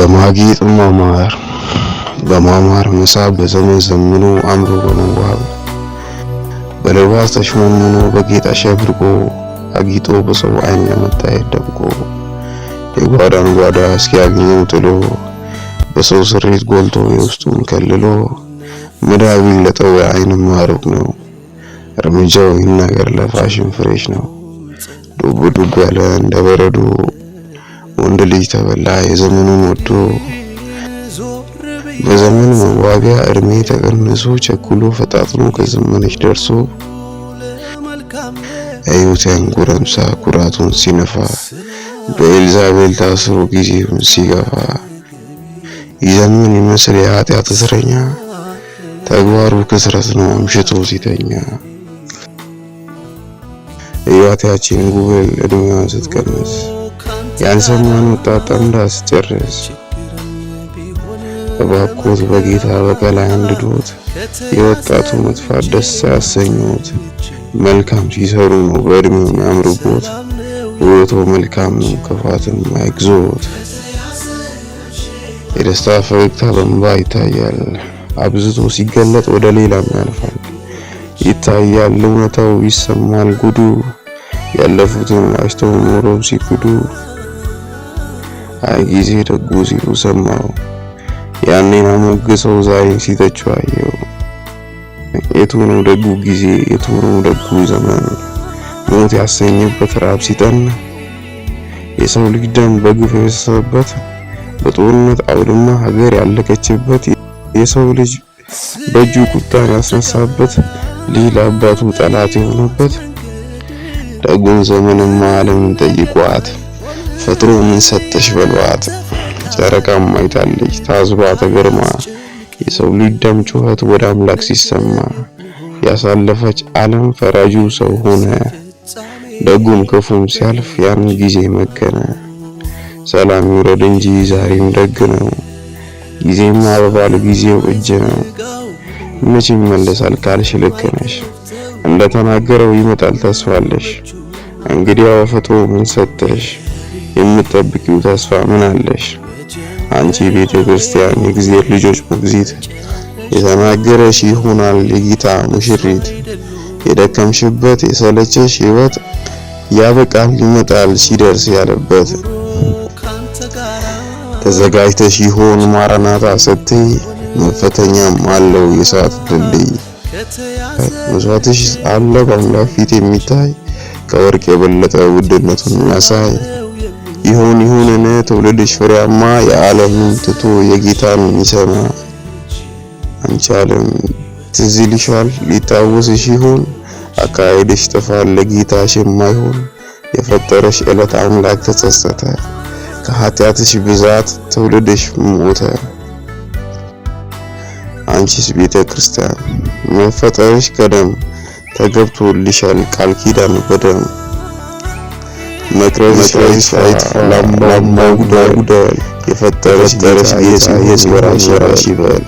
በማጌጥ በማማር መሳብ በዘመን ዘምኖ አምሮ በመዋብ በልባስ ተሽሞንሙኖ በጌጥ አሸብርቆ አጊጦ በሰው ዓይን ለመታየት ደምቆ የጓዳን ጓዳ እስኪያገኘው ጥሎ በሰው ስሬት ጎልቶ የውስጡን ከልሎ መዳብ ለጠው ዓይን ማሩቅ ነው እርምጃው ይናገር ለፋሽን ፍሬሽ ነው ዱብ ዱብ ያለ እንደ በረዶ ወንድ ልጅ ተበላ የዘመኑን ወዶ በዘመን መዋቢያ እድሜ ተቀንሶ ቸኩሎ ፈጣጥኖ ከዘመነች ደርሶ አዩቴን ጎረምሳ ኩራቱን ሲነፋ በኤልዛቤል ታስሮ ጊዜውን ሲገፋ ይዘምን ይመስል የኃጢአት እስረኛ ተግባሩ ክስረት ነው አምሽቶ ሲተኛ እያታችን ጉብል እድሜዋን ስትቀንስ ያልሰማን ወጣት እንዳስጨርስ እባክዎት በጌታ በቀል አንድዶት የወጣቱ መጥፋት ደስ ያሰኙት መልካም ሲሰሩ ነው በእድሜው የሚያምሩበት ውበቶ መልካም ነው ክፋትን አይግዞት የደስታ ፈገግታ በእንባ ይታያል አብዝቶ ሲገለጥ ወደ ሌላም ያልፋል ይታያል እውነታው ይሰማል ጉዱ ያለፉትን ዋሽተው ኖረው ሲክዱ አይ ጊዜ ደጉ ሲሉ ሰማው ያኔን አሞግሰው ዛሬ ሲተቹ አየው የቱ ነው ደጉ ጊዜ የቱ ነው ደጉ ዘመን ሞት ያሰኘበት ራብ ሲጠን የሰው ልጅ ደም በግፍ የፈሰሰበት በጦርነት አውድማ ሀገር ያለቀችበት የሰው ልጅ በእጁ ቁጣን ያስነሳበት ሌላ አባቱ ጠላት የሆነበት ደጉን ዘመንማ ዓለምን ጠይቋት ፈጥሮ ምን ሰጠሽ በሏት ጨረቃም አይታለች ታዝባ ተገርማ የሰው ልጅ ደም ጩኸት ወደ አምላክ ሲሰማ ያሳለፈች ዓለም ፈራጁ ሰው ሆነ ደጉም ክፉም ሲያልፍ ያን ጊዜ መከነ ሰላም ይውረድ እንጂ ዛሬም ደግ ነው ጊዜማ በባለ ጊዜው እጅ ነው መቼ ይመለሳል ካልሽ ልክ ነሽ እንደተናገረው ይመጣል ተስፋለሽ እንግዲያው ፈጥሮ ምን ሰጠሽ የምትጠብቂው ተስፋ ምን አለሽ አንቺ ቤተ ክርስቲያን የእግዚአብሔር ልጆች ሞግዚት የተናገረሽ ይሆናል የጌታ ሙሽሪት የደከምሽበት የሰለቸሽ ሕይወት ያበቃል ይመጣል ሲደርስ ያለበት ተዘጋጅተሽ ይሆን ማራናታ ስትይ መፈተኛም አለው የሰዓት ድልድይ መስዋዕትሽ አለ በአምላክ ፊት የሚታይ ከወርቅ የበለጠ ውድነቱን ያሳይ ይሁን ትውልድሽ ፍሬያማ የዓለምን ትቶ የጌታን የሚሰማ አንቺ ዓለም ትዝ ይልሻል ሊታወስሽ ይሆን አካሄድሽ ጥፋት ለጌታሽ የማይሆን የፈጠረሽ ዕለት አምላክ ተጸጸተ ከኃጢአትሽ ብዛት ትውልድሽ ሞተ አንቺስ ቤተ ክርስቲያን መፈጠርሽ ቀደም ተገብቶልሻል ቃል ኪዳን በደም መቅረዝሽ አይጥፋ ላማው ጉዳይ የፈጠረሽ ጌታ ኢየሱስ ወራሽ ይበል